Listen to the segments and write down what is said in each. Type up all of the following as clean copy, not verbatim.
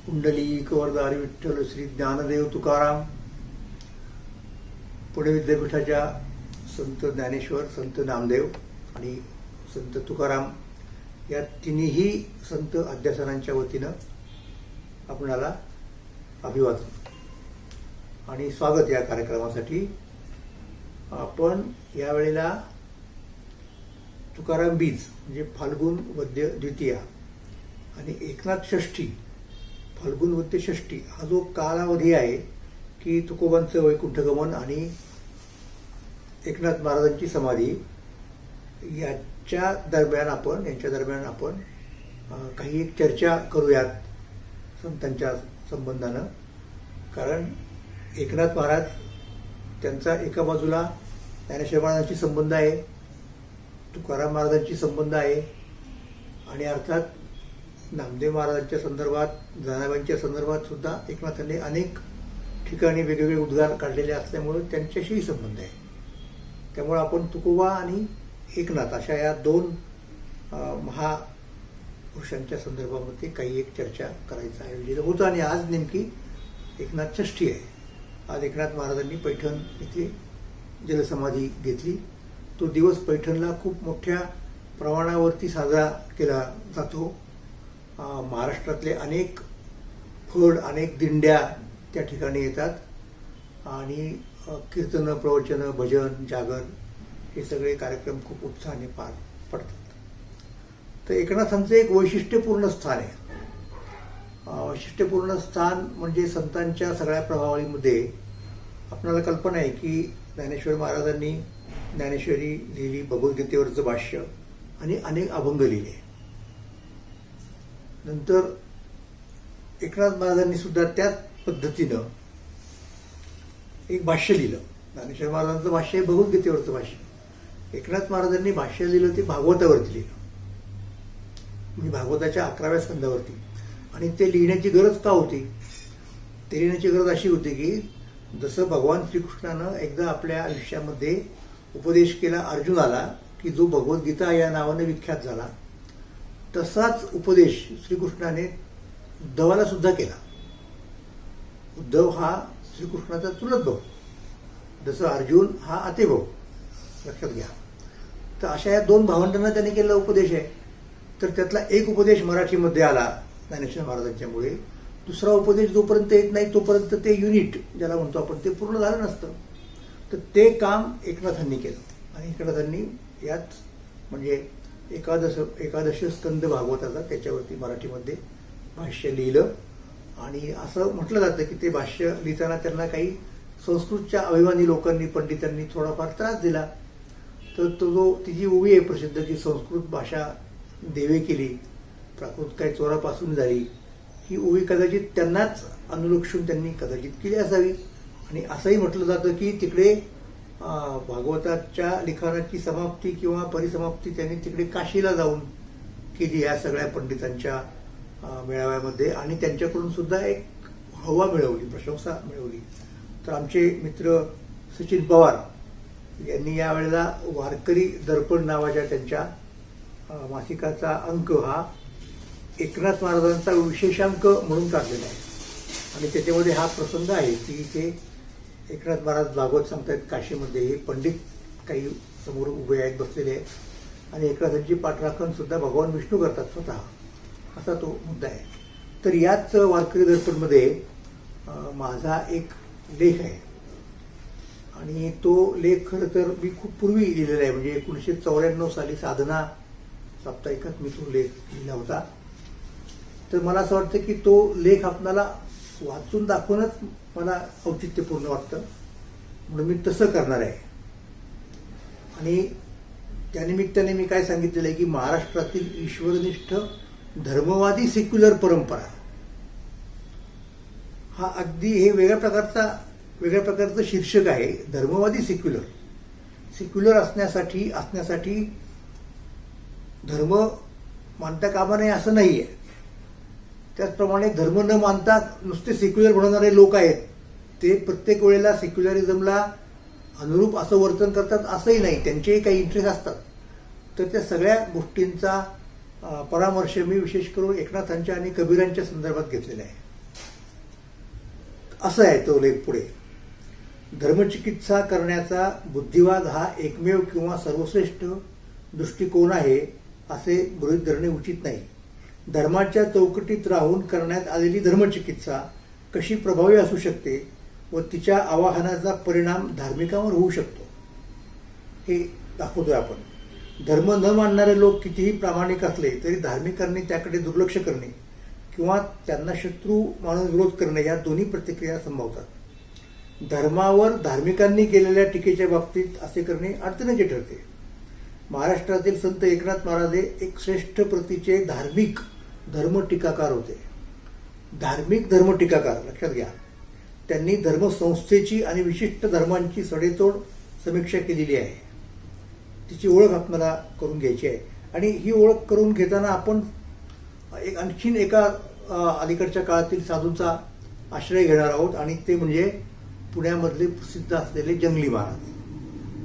कुंडलिक वरदारी विठ्ठल श्री ज्ञानदेव तुकाराम पुणे विद्यापीठाच्या संत ज्ञानेश्वर, संत नामदेव आणि संत तुकाराम या तिन्ही संत अध्यासनांच्या वतीनं आपणाला अभिवादन आणि स्वागत या कार्यक्रमासाठी। आपण यावेळेला तुकाराम बीज म्हणजे फाल्गुन वद्य द्वितीया आणि एकनाथ षष्ठी फाल्गुन वद्य षष्ठी हा जो कालावधी आहे की तुकोबांचं वैकुंठगमन आणि एकनाथ महाराजांची समाधी यांच्या दरम्यान आपण काही एक चर्चा करूयात संतांच्या संबंधानं। कारण एकनाथ महाराज त्यांचा एका बाजूला ज्ञानेश्वर महाराजांची संबंध आहे, तुकाराम महाराजांची संबंध आहे आणि अर्थात नामदेव महाराजांच्या संदर्भात, जनाबाईंच्या संदर्भात सुद्धा एकनाथांनी अनेक ठिकाणी वेगवेगळे उद्गार काढलेले असल्यामुळे त्यांच्याशीही संबंध आहे। त्यामुळे आपण तुकोबा आणि एकनाथ अशा या दोन महापुरुषांच्या संदर्भामध्ये काही एक चर्चा करायचं आयोजित होतं आणि आज नेमकी एकनाथ षष्ठी आहे। आज एकनाथ महाराजांनी पैठण येथे जलसमाधी घेतली। तो दिवस पैठणला खूप मोठ्या प्रमाणावरती साजरा केला जातो। महाराष्ट्रातले अनेक फड, अनेक दिंड्या त्या ठिकाणी येतात आणि कीर्तन, प्रवचन, भजन, जागर हे सगळे कार्यक्रम खूप उत्साहाने पार पडतात। तर एकनाथांचं एक वैशिष्ट्यपूर्ण स्थान आहे। वैशिष्ट्यपूर्ण स्थान म्हणजे संतांच्या सगळ्या प्रभावळीमध्ये आपल्याला कल्पना आहे की ज्ञानेश्वर महाराजांनी ज्ञानेश्वरी लिहिली, भगवद्गीतेवरचं भाष्य आणि अनेक अभंग लिहिले। नंतर एकनाथ महाराजांनी सुद्धा त्याच पद्धतीनं एक भाष्य लिहिलं। ज्ञानेश्वर महाराजांचं भाष्य आहे भगवद्गीतेवरचं भाष्य। एकनाथ महाराजांनी भाष्य लिहिलं ते भागवतावरती लिहिलं, म्हणजे भागवताच्या 11व्या स्कंदावरती। आणि ते लिहिण्याची गरज का होती? ते लिहिण्याची गरज अशी होती की जसं भगवान श्रीकृष्णानं एकदा आपल्या आयुष्यामध्ये उपदेश केला अर्जुनाला की जो भगवद्गीता या नावाने विख्यात झाला, तसाच उपदेश श्रीकृष्णाने उद्धवाला सुद्धा केला। उद्धव हा श्रीकृष्णाचा चुलत भाऊ, जसं अर्जुन हा आतेभाऊ, लक्षात घ्या। तर अशा या दोन भावंडांना त्याने केलेला उपदेश आहे। तर त्यातला एक उपदेश मराठीमध्ये आला ज्ञानेश्वर महाराजांच्यामुळे, दुसरा उपदेश जोपर्यंत येत नाही तोपर्यंत ते युनिट ज्याला म्हणतो आपण ते पूर्ण झालं नसतं। तर काम एकनाथांनी केलं आणि एकनाथांनी यात म्हणजे एकादश स्कंद भागवताचा त्याच्यावरती मराठीमध्ये भाष्य लिहिलं। आणि असं म्हटलं जातं की ते भाष्य लिहिताना त्यांना काही संस्कृतच्या अभिमानी लोकांनी, पंडितांनी थोडाफार त्रास दिला। तर ती जी ओवी आहे प्रसिद्ध की संस्कृत भाषा देवे केली, प्राकृत काही चोरापासून झाली, ही ओवी कदाचित त्यांनाच अनुलक्षून त्यांनी कदाचित केली असावी। आणि असंही म्हटलं जातं की तिकडे भागवताच्या लिखाणाची समाप्ती किंवा परिसमाप्ती त्यांनी तिकडे काशीला जाऊन केली या सगळ्या पंडितांच्या मेळाव्यामध्ये आणि त्यांच्याकडून सुद्धा एक हवा मिळवली, प्रशंसा मिळवली। तर आमचे मित्र सचिन पवार यांनी यावेळेला वारकरी दर्पण नावाच्या त्यांच्या मासिकाचा अंक हा एकनाथ महाराजांचा विशेषांक म्हणून काढलेला आहे आणि त्याच्यामध्ये हा प्रसंग आहे की इथे एकनाथ महाराज भागवत सांगतायत काशीमध्ये। हे पंडित काही समोर उभे आहेत, बसलेले आहेत आणि एकनाथांची पाठराखण सुद्धा भगवान विष्णू करतात स्वतः, असा तो मुद्दा आहे। तर याच वारकरी दर्पणमध्ये माझा एक लेख आहे आणि तो लेख खरं तर मी खूप पूर्वी लिहिलेला आहे, म्हणजे 1994 साली साधना साप्ताहिकात मी तो लेख लिहिला होता। तर मला असं वाटतं की तो लेख आपल्याला वाचून दाखवणंच मला औचित्यपूर्ण वाटतं, म्हणून मी तसं करणार आहे। आणि त्यानिमित्ताने मी काय सांगितलेलं आहे की महाराष्ट्रातील ईश्वरनिष्ठ धर्मवादी सेक्युलर परंपरा हा अगदी हे वेगळ्या प्रकारचं शीर्षक आहे। धर्मवादी सेक्युलर असण्यासाठी धर्म मानता कामा नये असं नाहीये। त्याचप्रमाणे धर्म न मानता नुसते सेक्युलर बनवणारे लोक आहेत, ते प्रत्येक वेळेला सेक्युलरिझमला अनुरूप असं वर्तन करतात असंही नाही, त्यांचेही काही इंटरेस्ट असतात। तर त्या सगळ्या गोष्टींचा परामर्श मी विशेष करून एकनाथांच्या आणि कबीरांच्या संदर्भात घेतलेला आहे। असं आहे तो लेख पुढे. धर्मचिकित्सा करण्याचा बुद्धिवाद हा एकमेव किंवा सर्वश्रेष्ठ दृष्टिकोन आहे असे गृहीत धरणे उचित नाही. धर्माच्या चौकटीत राहून करण्यात आलेली धर्मचिकित्सा कशी प्रभावी असू शकते व तिच्या आवाहनाचा परिणाम धार्मिकांवर होऊ शकतो हे दाखवतोय आपण. धर्म न मानणारे लोक कितीही प्रामाणिक असले तरी धार्मिकांनी त्याकडे दुर्लक्ष करणे किंवा त्यांना शत्रू मानून विरोध करणे या दोन्ही प्रतिक्रिया संभवतात. धर्मावर धार्मिकांनी केलेल्या टीकेच्या बाबतीत असे करणे अडचणीचे ठरते. महाराष्ट्रातील संत एकनाथ महाराज हे एक श्रेष्ठ प्रतीचे धार्मिक धर्मटीकाकार होते. धार्मिक धर्मटीकाकार लक्षात घ्या. त्यांनी धर्मसंस्थेची आणि विशिष्ट धर्मांची सडेतोड समीक्षा केलेली आहे. तिची ओळख आपल्याला करून घ्यायची आहे. आणि ही ओळख करून घेताना आपण आणखीन एका अलीकडच्या काळातील साधूंचा आश्रय घेणार आहोत आणि ते म्हणजे पुण्यामधले प्रसिद्ध असलेले जंगली महाराज.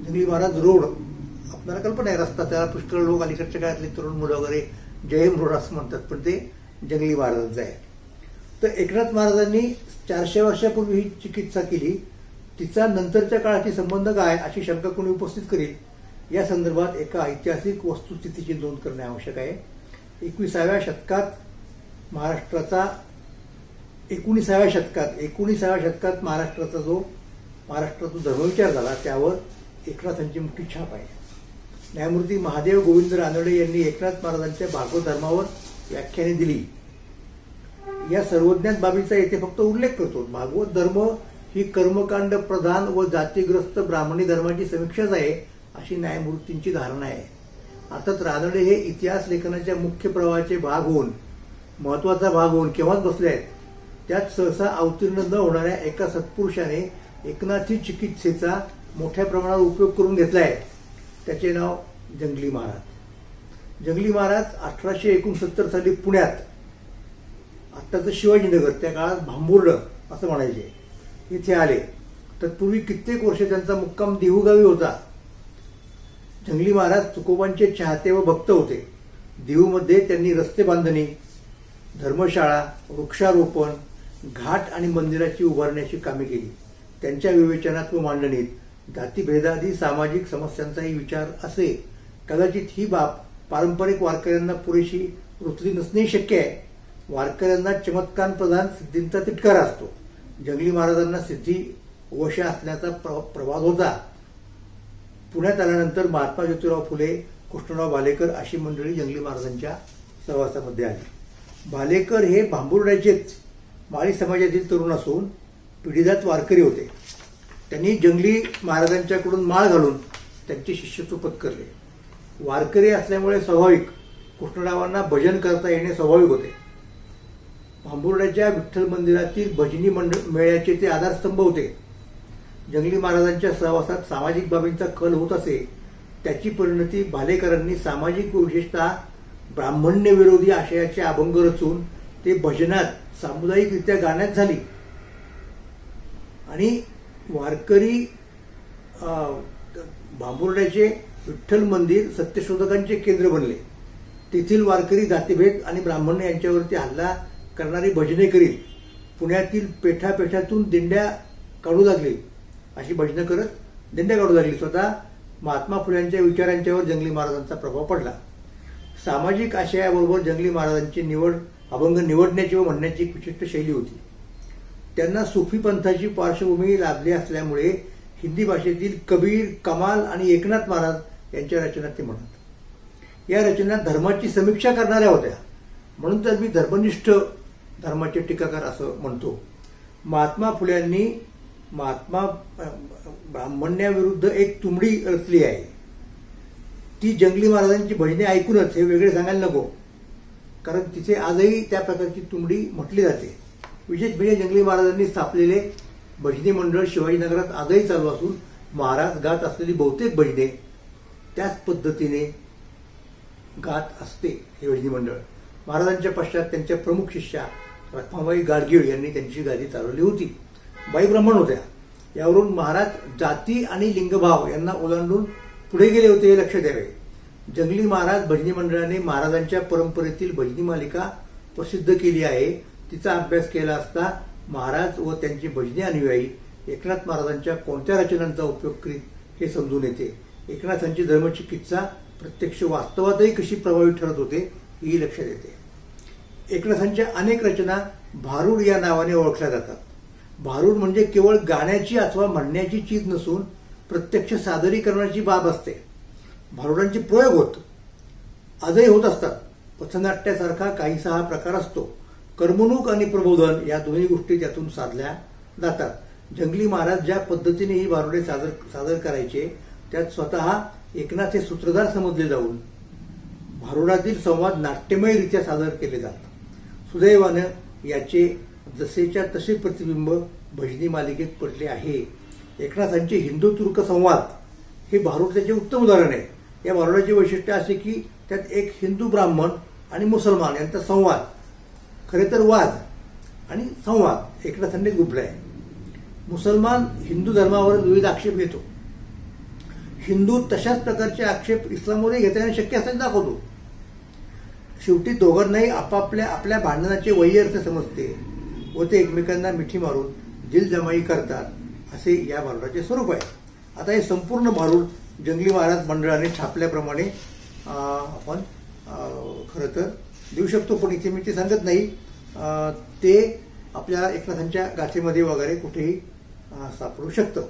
जंगली महाराज रोड आपल्याला कल्पना आहे, रस्ता त्याला पुष्कळ लोक अलीकडच्या काळातले तरुण मुलं वगैरे जयम रोड असं म्हणतात, पण ते जंगली महाराजांचं आहे. तर एकनाथ महाराजांनी 400 वर्षापूर्वी ही चिकित्सा केली. तिचा नंतरच्या काळाशी संबंध काय अशी शंका कोणी उपस्थित करील. या संदर्भात एका ऐतिहासिक वस्तुस्थितीची नोंद करणे आवश्यक आहे. 19व्या शतकात महाराष्ट्राचा महाराष्ट्राचा धर्मविचार झाला त्यावर एकनाथांची मोठी छाप आहे. न्यायमूर्ती महादेव गोविंद रानडे यांनी एकनाथ महाराजांच्या भागवत धर्मावर व्याख्याने दिली. या सर्वज्ञात बाबीचा येथे फक्त उल्लेख करतो. भागवत धर्म ही कर्मकांड प्रधान व जातीग्रस्त ब्राह्मणी धर्माची समीक्षाच आहे अशी न्यायमूर्तींची धारणा आहे. अर्थात रानडे हे इतिहास लेखनाच्या मुख्य प्रवाहाचे महत्वाचा भाग होऊन केव्हाच बसले आहेत. त्यात सहसा अवतीर्ण न होणाऱ्या एका सत्पुरुषाने एकनाथी चिकित्सेचा मोठ्या प्रमाणावर उपयोग करून घेतला आहे. त्याचे नाव जंगली महाराज. जंगली महाराज 1869 साली पुण्यात, आत्ताचं शिवाजीनगर, त्या काळात भांबुर्ड असं म्हणायचे, इथे आले. तत्पूर्वी कित्येक वर्ष त्यांचा मुक्काम देहूगावी होता. जंगली महाराज तुकोबांचे चाहते व भक्त होते. देहूमध्ये त्यांनी रस्ते बांधणी, धर्मशाळा, वृक्षारोपण, घाट आणि मंदिराची उभारण्याची कामे केली. त्यांच्या विवेचनात व मांडणीत जातीभेदादी सामाजिक समस्यांचाही विचार असे. कदाचित ही बाब पारंपरिक वारकऱ्यांना पुरेशी रुचली नसणे शक्य आहे. वारकऱ्यांना चमत्कार प्रधान सिद्धींचा तिटकारा असतो. जंगली महाराजांना सिद्धी वश असण्याचा प्रभाव होता. पुण्यात आल्यानंतर महात्मा ज्योतिराव फुले, कृष्णराव भालेकर अशी मंडळी जंगली महाराजांच्या सहवासामध्ये आली. भालेकर हे भांबुर्ड्याचेच माळी समाजातील तरुण असून पिढीजात वारकरी होते. त्यांनी जंगली महाराजांच्याकडून माळ घालून त्यांचे शिष्यत्व पत्करले. वारकरी असल्यामुळे स्वाभाविक कृष्णरावांना भजन करता येणे स्वाभाविक होते. भांबुर्ड्याच्या विठ्ठल मंदिरातील भजनी मेळ्याचे ते आधारस्तंभ होते. जंगली महाराजांच्या सहवासात सामाजिक बाबींचा कल होत असे. त्याची परिणती भालेकरांनी सामाजिक व विशेषतः ब्राह्मण्य विरोधी आशयाचे अभंग रचून ते भजनात सामुदायिकरित्या गाण्यात झाली आणि वारकरी भांबुर्ड्याचे विठ्ठल मंदिर सत्यशोधकांचे केंद्र बनले. तेथील वारकरी जातीभेद आणि ब्राह्मण्य यांच्यावरती हल्ला करणारी भजने करीत पुण्यातील पेठापेठातून दिंड्या काढू लागली. अशी भजनं करत दिंड्या काढू लागली. स्वतः महात्मा फुल्यांच्या विचारांच्यावर जंगली महाराजांचा प्रभाव पडला. सामाजिक आशयाबरोबर जंगली महाराजांची अभंग निवडण्याची व म्हणण्याची एक विशिष्ट शैली होती. त्यांना सुफी पंथाची पार्श्वभूमी लाभली असल्यामुळे हिंदी भाषेतील कबीर, कमाल आणि एकनाथ महाराज यांच्या रचना ते म्हणत. या रचना धर्माची समीक्षा करणाऱ्या होत्या. म्हणून तर मी धर्मनिष्ठ धर्माचे टीकाकार असं म्हणतो. महात्मा फुल्यांनी ब्राह्मण्याविरुद्ध एक तुंबडी रचली आहे. ती जंगली महाराजांची भजने ऐकूनच, हे वेगळे सांगायला नको, कारण तिथे आजही त्या प्रकारची तुंबडी म्हटली जाते. विशेष म्हणजे जंगली महाराजांनी स्थापलेले भजनी मंडळ शिवाजीनगरात आजही चालू असून महाराज गात असलेली बहुतेक भजने त्याच पद्धतीने गात असते. हे भजनी मंडळ महाराजांच्या पश्चात त्यांच्या प्रमुख शिष्या रखमाबाई गाडगीळ यांनी त्यांची गादी चालवली होती. बाई ब्राह्मण होत्या. यावरून महाराज जाती आणि लिंगभाव यांना ओलांडून पुढे गेले होते हे लक्ष द्यावे. जंगली महाराज भजनी मंडळाने महाराजांच्या परंपरेतील भजनी मालिका प्रसिद्ध केली आहे. तिचा अभ्यास केला असता महाराज व त्यांचे भजनी अनुयायी एकनाथ महाराजांच्या कोणत्या रचनांचा उपयोग करीत हे समजून येते. एकनाथांची धर्मचिकित्सा प्रत्यक्ष वास्तवातही कशी प्रभावी ठरत होते ही लक्षात येते. एकनाथांच्या अनेक रचना भारुड या नावाने ओळखल्या जातात. भारुड म्हणजे केवळ गाण्याची अथवा म्हणण्याची चीज नसून प्रत्यक्ष सादरीकरणाची बाब असते. भारुडांचे प्रयोग आजही होत असतात. पथनाट्यासारखा काहीसा हा प्रकार असतो. कर्मणूक आणि प्रबोधन या दोन्ही गोष्टी त्यातून साधल्या जातात. जंगली महाराज ज्या पद्धतीने ही भारुडे सादर करायचे त्यात स्वतः एकनाथ हे सूत्रधार समजले जाऊन भारुडातील संवाद नाट्यमयरित्या सादर केले जातात. सुदैवानं याचे जसेच्या तसे प्रतिबिंब भजनी मालिकेत पडले आहे. एकनाथांचे हिंदू तुर्क संवाद हे भारुड त्याचे उत्तम उदाहरण आहे. या भारुडाचे वैशिष्ट्य असे की त्यात एक हिंदू ब्राह्मण आणि मुसलमान यांचा संवाद, खरे तर वाद आणि संवाद एकनाथांनी गुंफला आहे. मुसलमान हिंदू धर्मावर विविध आक्षेप घेतो. हिंदू तशाच प्रकारचे आक्षेप इस्लाममध्ये घेताना शक्य असल्याचे दाखवतो. शेवटी दोघांनाही आपल्या भांडणाचे वैयर्थ समजते व ते एकमेकांना मिठी मारून दिलजमाई करतात असे या भारुडाचे स्वरूप आहे. आता हे संपूर्ण भारूड जंगली महाराज मंडळाने छापल्याप्रमाणे आपण खरं तर देऊ शकतो, पण इथे मी ते सांगत नाही. ते आपल्या एकनाथांच्या गाथेमध्ये वगैरे कुठेही सापडू शकतं.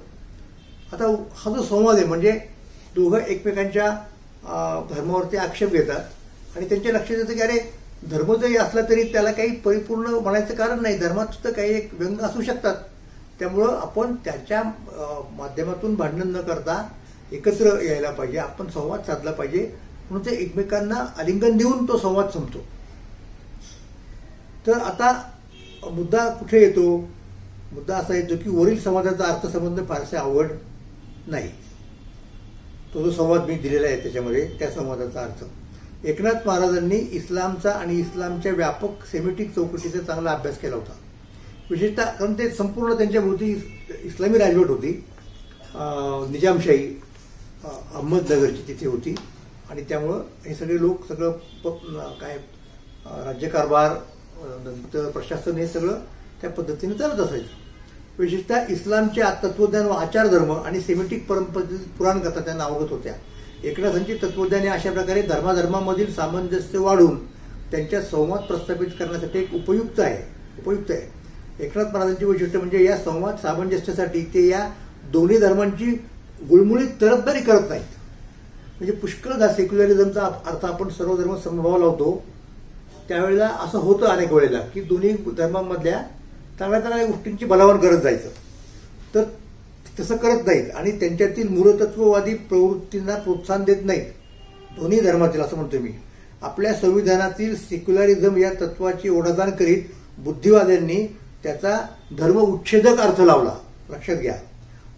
आता हा जो संवाद आहे म्हणजे दोघं एकमेकांच्या धर्मावरती आक्षेप घेतात आणि त्यांच्या लक्षात येतं की अरे धर्म जरी असला तरी त्याला काही परिपूर्ण म्हणायचं कारण नाही. धर्मात सुद्धा काही एक व्यंग असू शकतात. त्यामुळं आपण त्याच्या माध्यमातून भांडण न करता एकत्र यायला पाहिजे. आपण संवाद साधला पाहिजे. म्हणून ते एकमेकांना आलिंगन देऊन तो संवाद संपतो. तर आता मुद्दा कुठे येतो? मुद्दा असा येतो की वरील संवादाचा अर्थ समजणं फारसे अवघड नाही. तो जो संवाद मी दिलेला आहे त्याच्यामध्ये त्या संवादाचा अर्थ एकनाथ महाराजांनी इस्लामचा आणि इस्लामच्या व्यापक सेमेटिक चौकटीचा चांगला अभ्यास केला होता. विशेषतः कारण ते संपूर्ण त्यांच्या भोवती इस्लामी राजवट होती. निजामशाही अहमदनगरची तिथे होती आणि त्यामुळं हे सगळे लोक सगळं काय राज्यकारभार नंतर प्रशासन हे सगळं त्या पद्धतीने चालत असायचं. विशेषतः इस्लामचे तत्वज्ञान व आचारधर्म आणि सेमेटिक परंपरेतील पुराणकथा त्यांना आवडत होत्या. एकनाथांची तत्वज्ञाने अशा प्रकारे धर्माधर्मामधील सामंजस्य वाढून त्यांच्या संवाद प्रस्थापित करण्यासाठी एक उपयुक्त आहे. एकनाथ महाराजांची वैशिष्ट्य म्हणजे या संवाद सामंजस्यासाठी ते या दोन्ही धर्मांची गुळमुळीत तरफदारी करत नाहीत. म्हणजे पुष्कळदा सेक्युलरिझमचा अर्थ आपण सर्व धर्म समभाव लावतो. त्यावेळेला असं होतं अनेक वेळेला की दोन्ही धर्मांमधल्या चांगल्या चांगल्या गोष्टींची भलावण करत जायचं. तर तसं करत नाहीत आणि त्यांच्यातील मूलतत्ववादी प्रवृत्तींना प्रोत्साहन देत नाहीत. दोन्ही धर्मातील असं म्हणतो मी. आपल्या संविधानातील सेक्युलरिझम या तत्वाची ओढाताण करीत बुद्धिवाद्यांनी त्याचा धर्म उच्छेदक अर्थ लावला, लक्षात घ्या.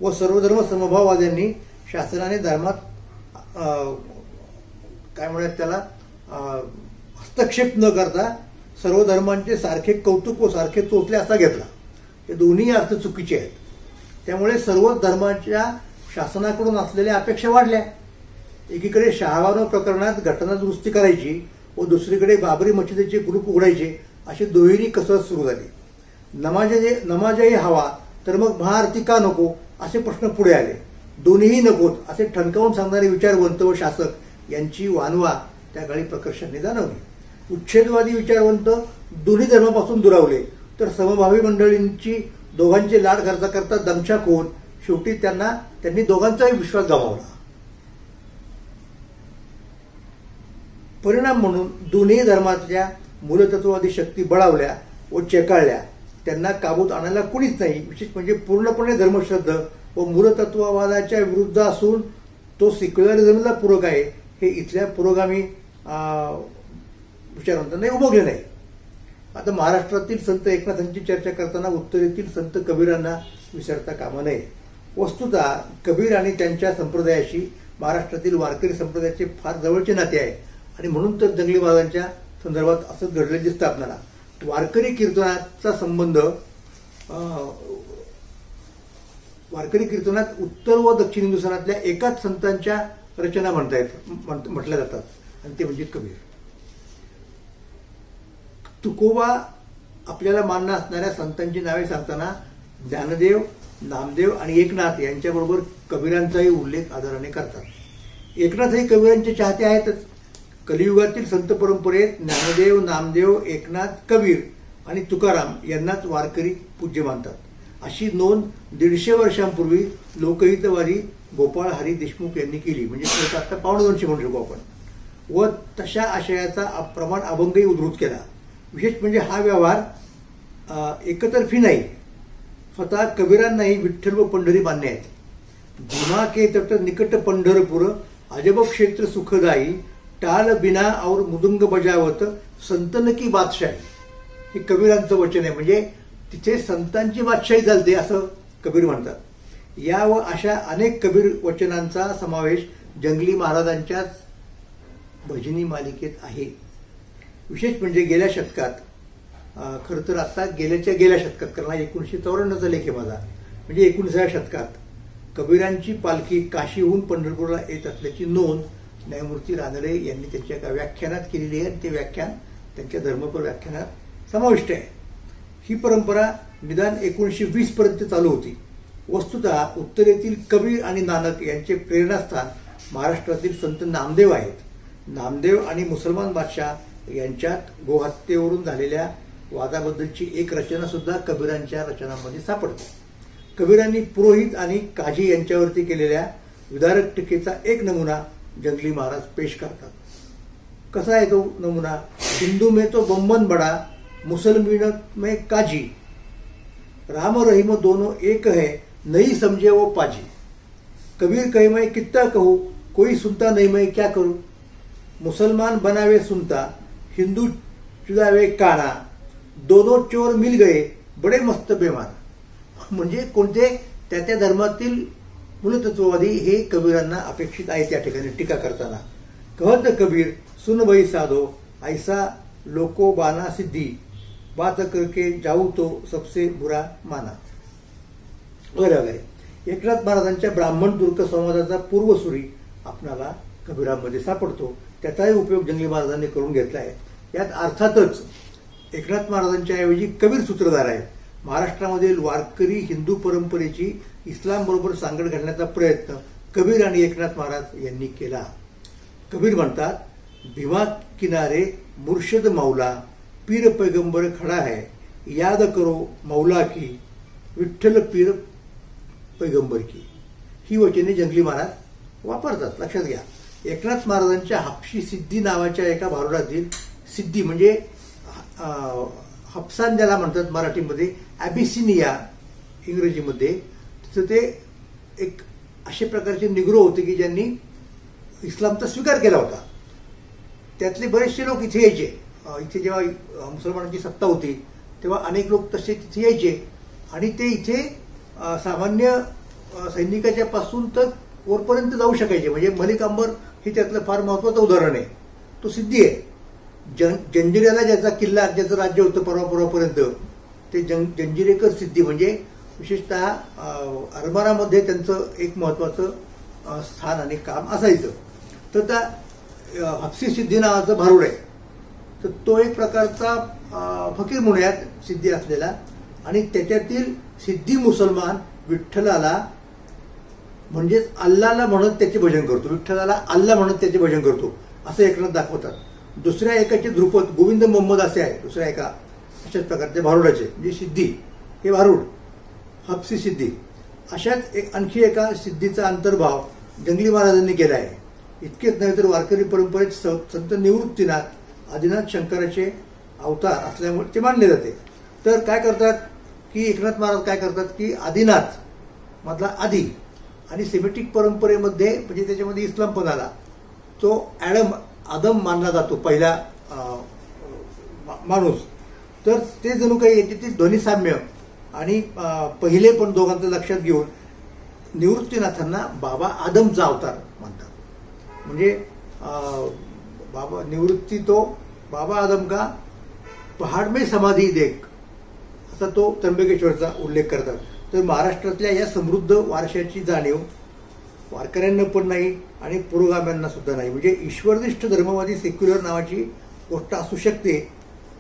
व सर्वधर्म समभाववाद्यांनी शासनाने धर्मात काय म्हणतात त्याला हस्तक्षेप न करता सर्व धर्मांचे सारखे कौतुक व सारखे चोचले असा घेतला. हे दोन्ही अर्थ चुकीचे आहेत. त्यामुळे सर्व धर्मांच्या शासनाकडून असलेल्या अपेक्षा वाढल्या. एकीकडे शहाबानो प्रकरणात घटना दुरुस्ती करायची व दुसरीकडे बाबरी मशिदीचे ग्रुप उघडायचे अशी दुहेरी कसरत सुरू झाली. नमाजही हवा तर मग महाआरती का नको असे प्रश्न पुढे आले. दोन्हीही नकोत असे ठणकावून सांगणारे विचारवंत व शासक यांची वानवा त्या काळी प्रकर्षाने जाणवली. उच्छेदवादी विचारवंत दोन्ही धर्मापासून दुरावले तर समभावी मंडळींची दोघांचे लाड करता करता दमछाक होऊन शेवटी त्यांनी दोघांचाही विश्वास गमावला. परिणाम म्हणून दोन्ही धर्मातल्या मूलतत्ववादी शक्ती बळावल्या व चेकाळल्या. त्यांना काबूत आणायला कुणीच नाही. विशेष म्हणजे पूर्णपणे धर्मश्रद्धा व मूलतत्ववादाच्या विरुद्ध असून तो सेक्युलरिझमला पूरक आहे हे इथल्या पुरोगामी विचारवंतांना उमगले नाही. आता महाराष्ट्रातील संत एकनाथांची चर्चा करताना उत्तरेतील संत कबीरांना विसरता कामा नये. वस्तुतः कबीर आणि त्यांच्या संप्रदायाशी महाराष्ट्रातील वारकरी संप्रदायाचे फार जवळचे नाते आहे आणि म्हणून तर जंगली महाराजांच्या संदर्भात असंच घडले दिसतं आपल्याला. वारकरी कीर्तनाचा संबंध वारकरी कीर्तनात उत्तर व दक्षिण हिंदुस्थानातल्या एकाच संतांच्या रचना म्हटल्या जातात आणि ते म्हणजे कबीर. तुकोबा आपल्याला मान्य असणाऱ्या संतांची नावे सांगताना ज्ञानदेव, नामदेव आणि एकनाथ यांच्याबरोबर कबीरांचाही उल्लेख आदराने करतात. एकनाथ हे कबीरांचे चाहते आहेतच. कलियुगातील संत परंपरेत ज्ञानदेव, नामदेव, एकनाथ, कबीर आणि तुकाराम यांनाच वारकरी पूज्य मानतात. अशी नोंद 150 वर्षांपूर्वी लोकहितवादी गोपाळ हरी देशमुख यांनी केली. म्हणजे आता 250 म्हणू शकू आपण. व तशा आशयाचा प्रमाण अभंगही उद्धृत केला. विशेष म्हणजे हा व्यवहार एकतर्फी नाही. स्वतः कबीरांनाही विठ्ठल व पंढरी मान्य आहेत. भीमा के तट निकट पंढरपूर अजब क्षेत्र सुखदाई टाल बिना और मुदुंग बजावत संतन की बादशाही. हे कबीरांचं वचन आहे. म्हणजे तिथे संतांची बादशाही चालते असं कबीर म्हणतात. या व अशा अनेक कबीर वचनांचा समावेश जंगली महाराजांच्याच भजनी मालिकेत आहे. विशेष म्हणजे गेल्या शतकात, खरं तर आता गेल्या शतकात, कारण 1954चा लेख आहे माझा, म्हणजे 19व्या शतकात कबीरांची पालखी काशीहून पंढरपूरला येत असल्याची नोंद न्यायमूर्ती रानडे यांनी त्यांच्या एका व्याख्यानात केलेली आहे. ते व्याख्यान त्यांच्या धर्मपर व्याख्यानात समाविष्ट आहे. ही परंपरा निदान 1920 पर्यंत चालू होती. वस्तुतः उत्तरेतील कबीर आणि नानक यांचे प्रेरणास्थान महाराष्ट्रातील संत नामदेव आहेत. नामदेव आणि मुसलमान बादशाह यांच्यात गोहत्येवरून झालेल्या वादाबद्दलची एक रचना सुद्धा कबीरांच्या रचनांमध्ये सापडते. कबीरांनी पुरोहित आणि काझी यांच्यावरती केलेल्या विदारक टीकेचा एक नमुना जंगली महाराज पेश करतात. कसा आहे तो नमुना? हिंदू में तो बम्बन बडा, मुसलमान में काजी, राम रहीम दोनों एक है, नहीं समझे वो पाजी. कबीर कहे मैं कितना कहूँ, कोई सुनता नहीं मैं क्या करूँ. मुसलमान बनावे सुनता, हिंदू चुदावे काना, दोनों चोर मिल गए, बडे मस्त बेमान. म्हणजे कोणते त्या धर्मातील मूलतत्ववादी हे कबीरांना अपेक्षित आहे त्या ठिकाणी टीका करताना. कहत कबीर सुन भाई साधो, ऐसा लोको बाना सिद्धी, बात करके जाऊ तो सबसे बुरा माना. वगैरे. एकनाथ महाराजांच्या ब्राह्मण तुर्क संवादाचा पूर्वसुरी आपणाला कबीरांमध्ये सापडतो. त्याचाही उपयोग जंगली महाराजांनी करून घेतला आहे. यात अर्थातच एकनाथ महाराजांच्या ऐवजी कबीर सूत्रधार आहेत. महाराष्ट्रामधील वारकरी हिंदू परंपरेची इस्लाम बरोबर सांगड घालण्याचा प्रयत्न कबीर आणि एकनाथ महाराज यांनी केला. कबीर म्हणतात, भीमा किनारे मुर्शद मौला, पीर पैगंबर खडा है, याद करो मौला की, विठ्ठल पीर पैगंबर की. ही वचने जंगली महाराज वापरतात. लक्षात घ्या. एकनाथ महाराजांच्या हापशी सिद्धी नावाच्या एका भारुडातील, सिद्धी म्हणजे हप्सान ज्याला म्हणतात मराठीमध्ये, ॲबिसिनिया इंग्रजीमध्ये, तर ते एक अशा प्रकारचे निग्रो होते की ज्यांनी इस्लामचा स्वीकार केला होता. त्यातले बरेचसे लोक इथे यायचे. इथे जेव्हा मुसलमानांची सत्ता होती तेव्हा अनेक लोक तसे तिथे यायचे आणि ते इथे सामान्य सैनिकाच्या पासून तर वरपर्यंत जाऊ शकायचे. म्हणजे मलिक अंबर हे त्यातलं फार महत्वाचं उदाहरण आहे. तो सिद्धी आहे. जंजिऱ्याला ज्याचा किल्ला, ज्याचं राज्य होतं परवापर्यंत, ते जंजिरेकर सिद्धी म्हणजे विशेषतः अरमारामध्ये त्यांचं एक महत्वाचं स्थान आणि काम असायचं. तर त्या हापसी सिद्धी नावाचं भारूड आहे. तर तो एक प्रकारचा फकीर म्हणूयात सिद्धी असलेला, आणि त्याच्यातील सिद्धी मुसलमान विठ्ठलाला म्हणजेच अल्लाला म्हणत त्याचे भजन करतो, विठ्ठलाला अल्ला म्हणत त्याचे भजन करतो असं एकनाथ दाखवतात. दुसऱ्या एकाचे ध्रुपद गोविंद मोहम्मद असे आहे. दुसऱ्या एका अशाच प्रकारचे भारुडाचे म्हणजे सिद्धी, हे भारूड हापसी सिद्धी. अशाच आणखी एका सिद्धीचा अंतर्भाव जंगली महाराजांनी केला आहे. इतकेच नव्हे तर वारकरी परंपरेत संत निवृत्तीनाथ आदिनाथ शंकराचे अवतार असल्यामुळे ते मानले जाते. तर काय करतात की एकनाथ महाराज काय करतात की आदिनाथ मधला आदी आणि सेमेटिक परंपरेमध्ये म्हणजे त्याच्यामध्ये इस्लाम पण आला, तो आदम मानला जातो पहिला माणूस. तर ते जणू काही याची ध्वनी साम्य आणि पहिले पण दोघांचं लक्षात घेऊन निवृत्तीनाथांना बाबा आदमचा अवतार म्हणतात. म्हणजे बाबा निवृत्ती तो बाबा आदम का पहाड में समाधी देख असा तो त्र्यंबकेश्वरचा उल्लेख करतात. तर महाराष्ट्रातल्या या समृद्ध वारशाची जाणीव वारकऱ्यांना पण नाही आणि पुरोगाम्यांना सुद्धा नाही. म्हणजे ईश्वरनिष्ठ धर्मवादी सेक्युलर नावाची गोष्ट असू शकते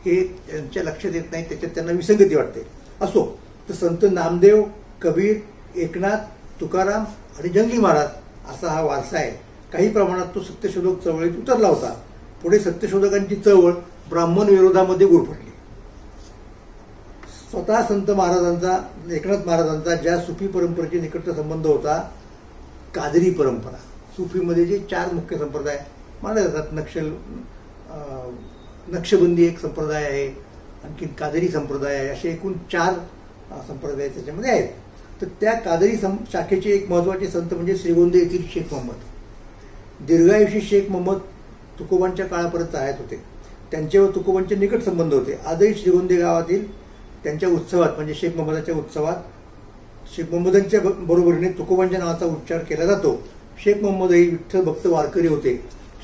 हे त्यांच्या लक्षात येत नाही, त्याच्यात त्यांना विसंगती वाटते. असो, तर संत नामदेव, कबीर, एकनाथ, तुकाराम आणि जंगली महाराज असा हा वारसा आहे. काही प्रमाणात तो सत्यशोधक चळवळीत उतरला होता. पुढे सत्यशोधकांची चळवळ ब्राह्मण विरोधामध्ये गुरफटली. स्वतः संत महाराजांचा, एकनाथ महाराजांचा ज्या सुफी परंपरेशी निकट संबंध होता, कादरी परंपरा. सुफीमध्ये जे 4 मुख्य संप्रदाय मानले जातात, नक्षबंदी एक संप्रदाय आहे, आणखी कादरी संप्रदाय आहे, असे एकूण 4 संप्रदाय त्याच्यामध्ये आहेत. तर त्या कादरी शाखेचे एक महत्त्वाचे संत म्हणजे श्रीगोंदे येथील शेख मोहम्मद. दीर्घायुषी शेख मोहम्मद तुकोबांच्या काळापर्यंत आहेत होते. त्यांचे व तुकोबांचे निकट संबंध होते. आजही श्रीगोंदे गावातील त्यांच्या उत्सवात, म्हणजे शेख मोहम्मदाच्या उत्सवात, शेख मोहम्मदांच्या बरोबरीने तुकोबांच्या नावाचा उच्चार केला जातो. शेख मोहम्मदही विठ्ठल भक्त वारकरी होते.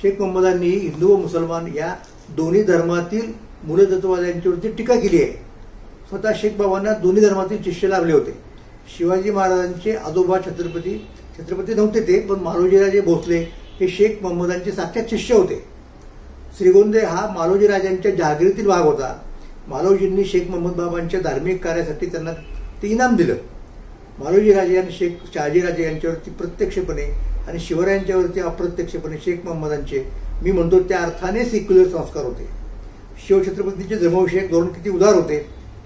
शेख मोहम्मदांनी हिंदू व मुसलमान या दोन्ही धर्मातील मूलतत्ववाद्यांच्यावरती टीका केली आहे. स्वतः शेख बाबांना दोन्ही धर्मातील शिष्य लाभले होते. शिवाजी महाराजांचे आजोबा छत्रपती नव्हते ते, पण मालोजीराजे भोसले हे शेख मोहम्मदांचे साक्षात शिष्य होते. श्रीगोंदे हा मालोजी राजांच्या जहागिरीतील भाग होता. मालोजींनी शेख मोहम्मद बाबांच्या धार्मिक कार्यासाठी त्यांना ते इनाम दिलं. मालोजी राजे आणि शेख शहाजीराजे यांच्यावरती प्रत्यक्षपणे आणि शिवरायांच्यावरती अप्रत्यक्षपणे शेख मोहम्मदांचे, मी म्हणतो त्या अर्थाने सेक्युलर संस्कार होते. शिवछत्रपतींचे धर्मविषयक धोरण किती उदार होते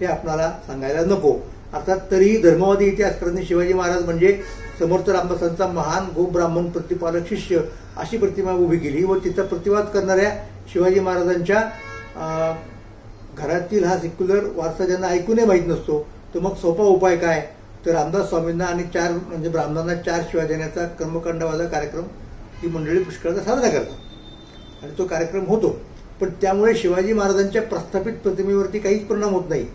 हे आपणाला सांगायला नको. अर्थात तरीही धर्मवादी इतिहासकारांनी शिवाजी महाराज म्हणजे समर्थ रामदासांचा महान गोब्राह्मण प्रतिपालक शिष्य अशी प्रतिमा उभी केली व तिचा प्रतिवाद करणाऱ्या शिवाजी महाराजांच्या घरातील हा सेक्युलर वारसा ज्यांना ऐकूनही माहीत नसतो, तर मग सोपा उपाय काय, तर रामदास स्वामींना आणि 4 म्हणजे ब्राह्मणांना 4 शिव्या देण्याचा कर्मकांडवाचा कार्यक्रम ही मंडळी पुष्कळदा साजरा करतात आणि तो कार्यक्रम होतो. पण त्यामुळे शिवाजी महाराजांच्या प्रस्थापित प्रतिमेवरती काहीच परिणाम होत नाही.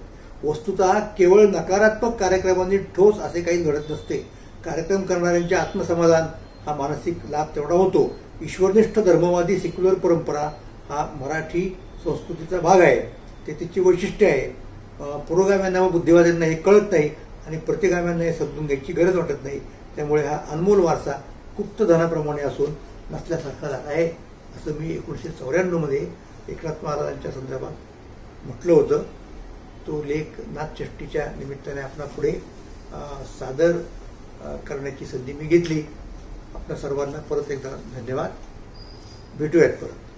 वस्तुतः केवळ नकारात्मक कार्यक्रमांनी ठोस असे काही घडत नसते. कार्यक्रम करणाऱ्यांचे आत्मसमाधान हा मानसिक लाभ तेवढा होतो. ईश्वरनिष्ठ धर्मवादी सेक्युलर परंपरा हा मराठी संस्कृतीचा भाग आहे. ते तिची वैशिष्ट्य आहे. पुरोगाम्यांना व बुद्धिवाद्यांना हे कळत नाही आणि प्रतिगाम्यांना हे समजून घ्यायची गरज वाटत नाही. त्यामुळे हा अनमोल वारसा गुप्तधनाप्रमाणे असून नसल्यासारखा झाला आहे, असं मी 1994 मध्ये एकनाथ महाराजांच्या संदर्भात म्हटलं होतं. तो लेख नाथषष्ठीच्या निमित्ताने आपणा पुढे सादर करण्याची संधी मी घेतली. आपल्या सर्वांना परत एकदा धन्यवाद. भेटूयात परत.